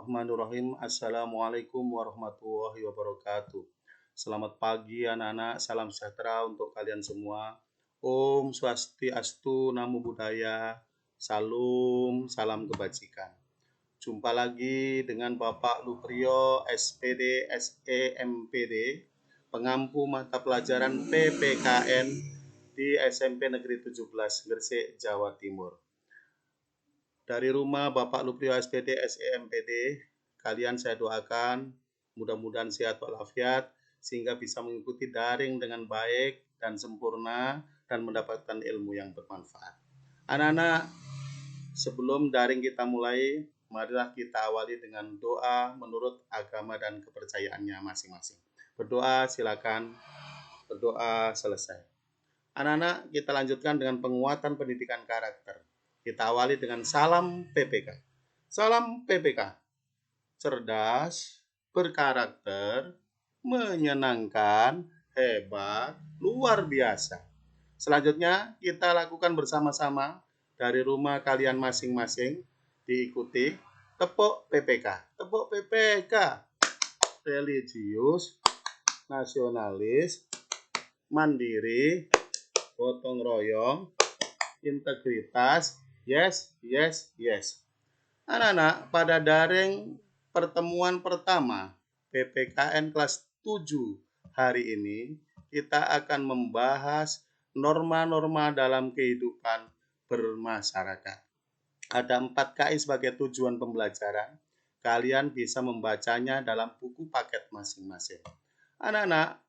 Bismillahirrahmanirrahim. Assalamualaikum warahmatullahi wabarakatuh. Selamat pagi anak-anak, salam sejahtera untuk kalian semua. Om Swastiastu, Namo Buddhaya, Salam, salam kebajikan. Jumpa lagi dengan Bapak Luprio, SPD, SEMPD, pengampu mata pelajaran PPKN di SMP Negeri 17, Gresik, Jawa Timur. Dari rumah Bapak Luprio SPD SEMPD, kalian saya doakan mudah-mudahan sehat walafiat sehingga bisa mengikuti daring dengan baik dan sempurna dan mendapatkan ilmu yang bermanfaat. Anak-anak, sebelum daring kita mulai, marilah kita awali dengan doa menurut agama dan kepercayaannya masing-masing. Berdoa silakan, berdoa selesai. Anak-anak, kita lanjutkan dengan penguatan pendidikan karakter. Kita awali dengan salam PPK. Salam PPK. Cerdas, berkarakter, menyenangkan, hebat, luar biasa. Selanjutnya, kita lakukan bersama-sama dari rumah kalian masing-masing. Diikuti tepuk PPK. Tepuk PPK. Religius, nasionalis, mandiri, gotong royong, integritas, yes, yes, yes. Anak-anak, pada daring pertemuan pertama PPKN kelas 7 hari ini, kita akan membahas norma-norma dalam kehidupan bermasyarakat. Ada 4 KI sebagai tujuan pembelajaran. Kalian bisa membacanya dalam buku paket masing-masing. Anak-anak,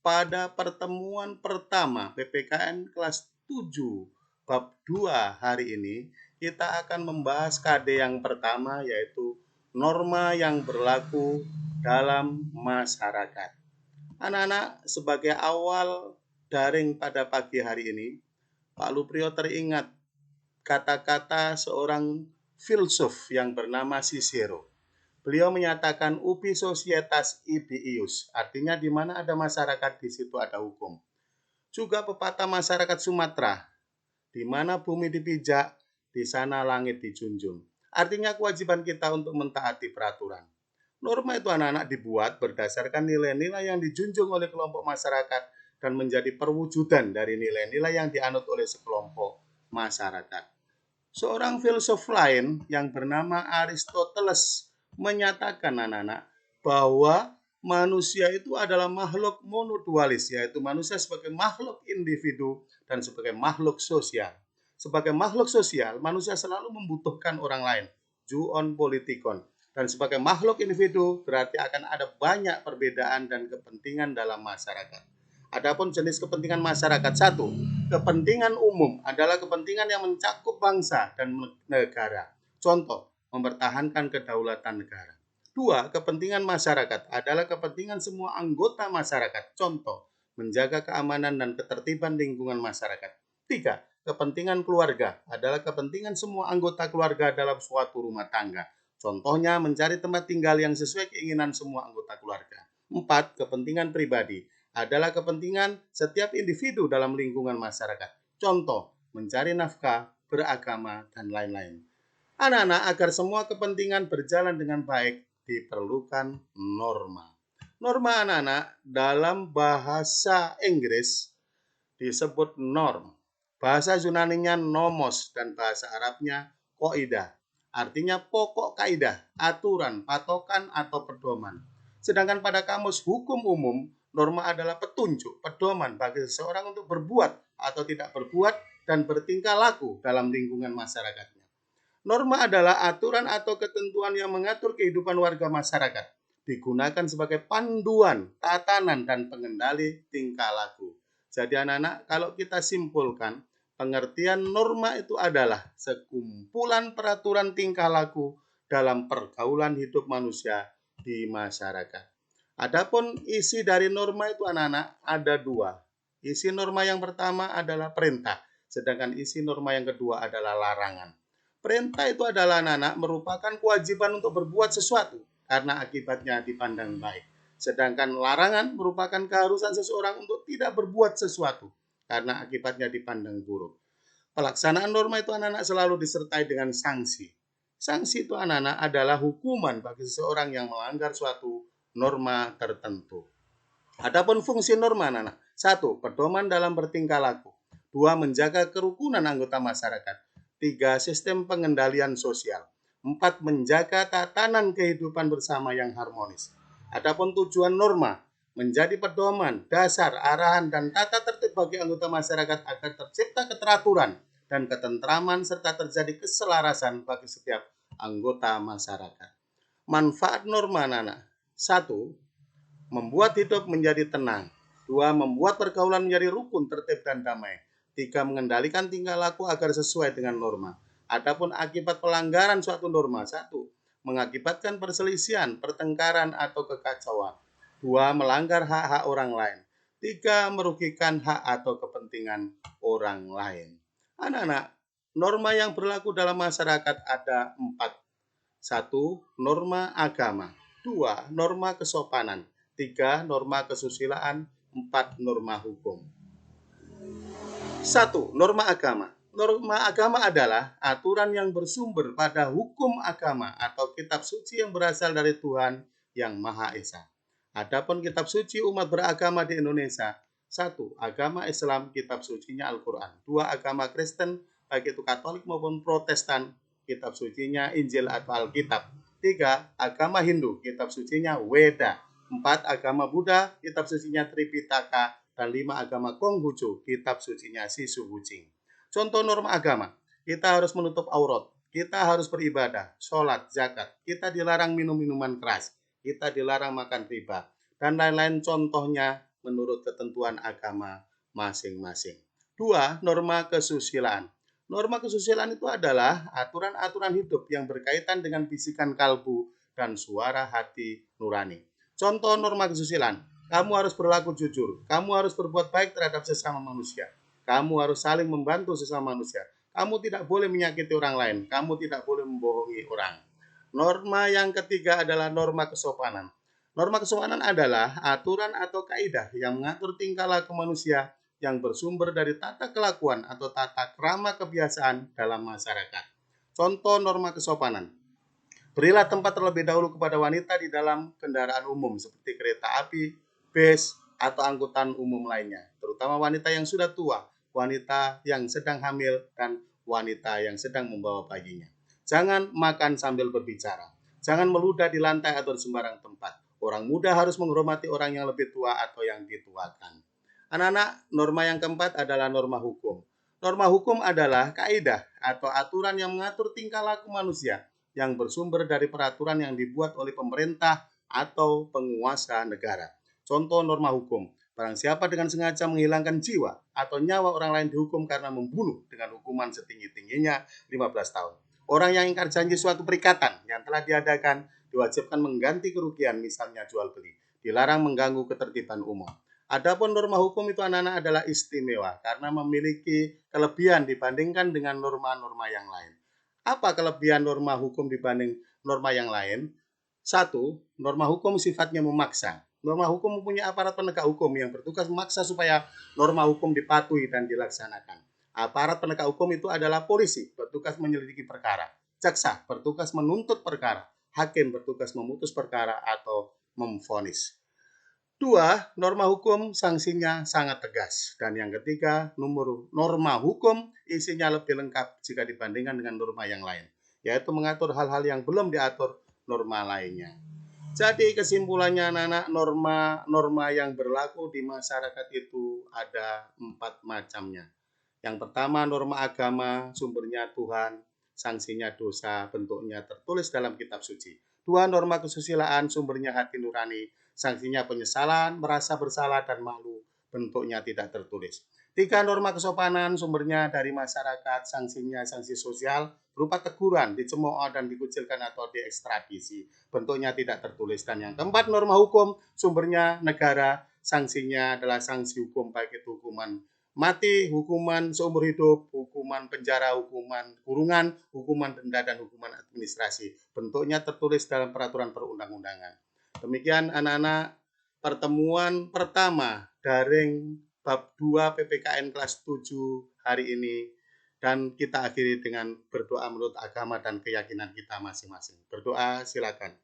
pada pertemuan pertama PPKN kelas 7 bab 2 hari ini, kita akan membahas KD yang pertama, yaitu norma yang berlaku dalam masyarakat. Anak-anak, sebagai awal daring pada pagi hari ini, Pak Luprio teringat kata-kata seorang filsuf yang bernama Cicero. Beliau menyatakan ubi societas ibi ius, artinya di mana ada masyarakat di situ ada hukum. Juga pepatah masyarakat Sumatera, di mana bumi dipijak, di sana langit dijunjung. Artinya kewajiban kita untuk mentaati peraturan. Norma itu anak-anak dibuat berdasarkan nilai-nilai yang dijunjung oleh kelompok masyarakat dan menjadi perwujudan dari nilai-nilai yang dianut oleh sekelompok masyarakat. Seorang filsuf lain yang bernama Aristoteles menyatakan anak-anak bahwa manusia itu adalah makhluk monodualis, yaitu manusia sebagai makhluk individu dan sebagai makhluk sosial. Sebagai makhluk sosial, manusia selalu membutuhkan orang lain, zoon politikon. Dan sebagai makhluk individu, berarti akan ada banyak perbedaan dan kepentingan dalam masyarakat. Adapun jenis kepentingan masyarakat, satu, kepentingan umum adalah kepentingan yang mencakup bangsa dan negara. Contoh, mempertahankan kedaulatan negara. Dua, kepentingan masyarakat adalah kepentingan semua anggota masyarakat. Contoh, menjaga keamanan dan ketertiban lingkungan masyarakat. Tiga, kepentingan keluarga adalah kepentingan semua anggota keluarga dalam suatu rumah tangga. Contohnya, mencari tempat tinggal yang sesuai keinginan semua anggota keluarga. Empat, kepentingan pribadi adalah kepentingan setiap individu dalam lingkungan masyarakat. Contoh, mencari nafkah, beragama, dan lain-lain. Anak-anak, agar semua kepentingan berjalan dengan baik, diperlukan norma. Norma anak-anak dalam bahasa Inggris disebut norm. Bahasa Yunaninya nomos dan bahasa Arabnya koidah. Artinya pokok kaidah, aturan, patokan, atau pedoman. Sedangkan pada kamus hukum umum, norma adalah petunjuk, pedoman bagi seseorang untuk berbuat atau tidak berbuat dan bertingkah laku dalam lingkungan masyarakatnya. Norma adalah aturan atau ketentuan yang mengatur kehidupan warga masyarakat, digunakan sebagai panduan, tatanan, dan pengendali tingkah laku. Jadi anak-anak, kalau kita simpulkan, pengertian norma itu adalah sekumpulan peraturan tingkah laku dalam pergaulan hidup manusia di masyarakat. Adapun isi dari norma itu anak-anak ada dua. Isi norma yang pertama adalah perintah, sedangkan isi norma yang kedua adalah larangan. Perintah itu adalah anak-anak merupakan kewajiban untuk berbuat sesuatu karena akibatnya dipandang baik. Sedangkan larangan merupakan keharusan seseorang untuk tidak berbuat sesuatu karena akibatnya dipandang buruk. Pelaksanaan norma itu anak-anak selalu disertai dengan sanksi. Sanksi itu anak-anak adalah hukuman bagi seseorang yang melanggar suatu norma tertentu. Adapun fungsi norma anak-anak. 1. Pedoman dalam bertingkah laku. 2. Menjaga kerukunan anggota masyarakat. 3. Sistem pengendalian sosial. 4. Menjaga tatanan kehidupan bersama yang harmonis. Adapun tujuan norma menjadi pedoman, dasar, arahan, dan tata tertib bagi anggota masyarakat agar tercipta keteraturan dan ketentraman serta terjadi keselarasan bagi setiap anggota masyarakat. Manfaat norma anak-anak. 1. Membuat hidup menjadi tenang. 2. Membuat pergaulan menjadi rukun, tertib, dan damai. 3. Mengendalikan tingkah laku agar sesuai dengan norma. Adapun akibat pelanggaran suatu norma. 1. Mengakibatkan perselisihan, pertengkaran, atau kekacauan. 2. Melanggar hak-hak orang lain. 3. Merugikan hak atau kepentingan orang lain. Anak-anak, norma yang berlaku dalam masyarakat ada 4. 1. Norma agama. 2. Norma kesopanan. 3. Norma kesusilaan. 4. Norma hukum. 1. Norma agama. Norma agama adalah aturan yang bersumber pada hukum agama atau kitab suci yang berasal dari Tuhan yang Maha Esa. Adapun kitab suci umat beragama di Indonesia. 1. Agama Islam, kitab sucinya Al-Quran. 2. Agama Kristen, baik itu Katolik maupun Protestan, kitab sucinya Injil atau Alkitab. 3. Agama Hindu, kitab sucinya Weda. 4. Agama Buddha, kitab sucinya Tripitaka. Dan 5. Agama Konghucu, kitab sucinya Sisu Wuching. Contoh norma agama, kita harus menutup aurat, kita harus beribadah, sholat, zakat, kita dilarang minum minuman keras, kita dilarang makan riba, dan lain-lain contohnya menurut ketentuan agama masing-masing. 2. Norma kesusilaan. Norma kesusilaan itu adalah aturan-aturan hidup yang berkaitan dengan bisikan kalbu dan suara hati nurani. Contoh norma kesusilaan, kamu harus berlaku jujur, kamu harus berbuat baik terhadap sesama manusia, kamu harus saling membantu sesama manusia, kamu tidak boleh menyakiti orang lain, kamu tidak boleh membohongi orang. Norma yang ketiga adalah norma kesopanan. Norma kesopanan adalah aturan atau kaidah yang mengatur tingkah laku manusia yang bersumber dari tata kelakuan atau tata krama kebiasaan dalam masyarakat. Contoh norma kesopanan. Berilah tempat terlebih dahulu kepada wanita di dalam kendaraan umum seperti kereta api, bus, atau angkutan umum lainnya, terutama wanita yang sudah tua, wanita yang sedang hamil, dan wanita yang sedang membawa bayinya. Jangan makan sambil berbicara. Jangan meludah di lantai atau di sembarang tempat. Orang muda harus menghormati orang yang lebih tua atau yang dituakan. Anak-anak, norma yang keempat adalah norma hukum. Norma hukum adalah kaidah atau aturan yang mengatur tingkah laku manusia yang bersumber dari peraturan yang dibuat oleh pemerintah atau penguasa negara. Contoh norma hukum, barang siapa dengan sengaja menghilangkan jiwa atau nyawa orang lain dihukum karena membunuh dengan hukuman setinggi-tingginya 15 tahun. Orang yang ingkar janji suatu perikatan yang telah diadakan diwajibkan mengganti kerugian, misalnya jual beli. Dilarang mengganggu ketertiban umum. Adapun norma hukum itu anak-anak adalah istimewa karena memiliki kelebihan dibandingkan dengan norma-norma yang lain. Apa kelebihan norma hukum dibanding norma yang lain? 1. Norma hukum sifatnya memaksa. Norma hukum mempunyai aparat penegak hukum yang bertugas memaksa supaya norma hukum dipatuhi dan dilaksanakan. Aparat penegak hukum itu adalah polisi, bertugas menyelidiki perkara. Jaksa, bertugas menuntut perkara. Hakim, bertugas memutus perkara atau memvonis. 2. Norma hukum sanksinya sangat tegas. Dan yang ketiga, norma hukum isinya lebih lengkap jika dibandingkan dengan norma yang lain, yaitu mengatur hal-hal yang belum diatur norma lainnya. Jadi kesimpulannya anak-anak, norma yang berlaku di masyarakat itu ada 4 macamnya. Yang pertama norma agama, sumbernya Tuhan, sanksinya dosa, bentuknya tertulis dalam kitab suci. 2. Norma kesusilaan, sumbernya hati nurani, sanksinya penyesalan, merasa bersalah dan malu, bentuknya tidak tertulis. 3. Norma kesopanan, sumbernya dari masyarakat, sanksinya sanksi sosial, berupa teguran, dicemooh dan dikucilkan atau diekstradisi, bentuknya tidak tertulis. Dan yang keempat, norma hukum, sumbernya negara, sanksinya adalah sanksi hukum, baik itu hukuman mati, hukuman seumur hidup, hukuman penjara, hukuman kurungan, hukuman denda, dan hukuman administrasi. Bentuknya tertulis dalam peraturan perundang-undangan. Demikian anak-anak pertemuan pertama daring bab 2 PPKN kelas 7 hari ini. Dan kita akhiri dengan berdoa menurut agama dan keyakinan kita masing-masing. Berdoa silakan.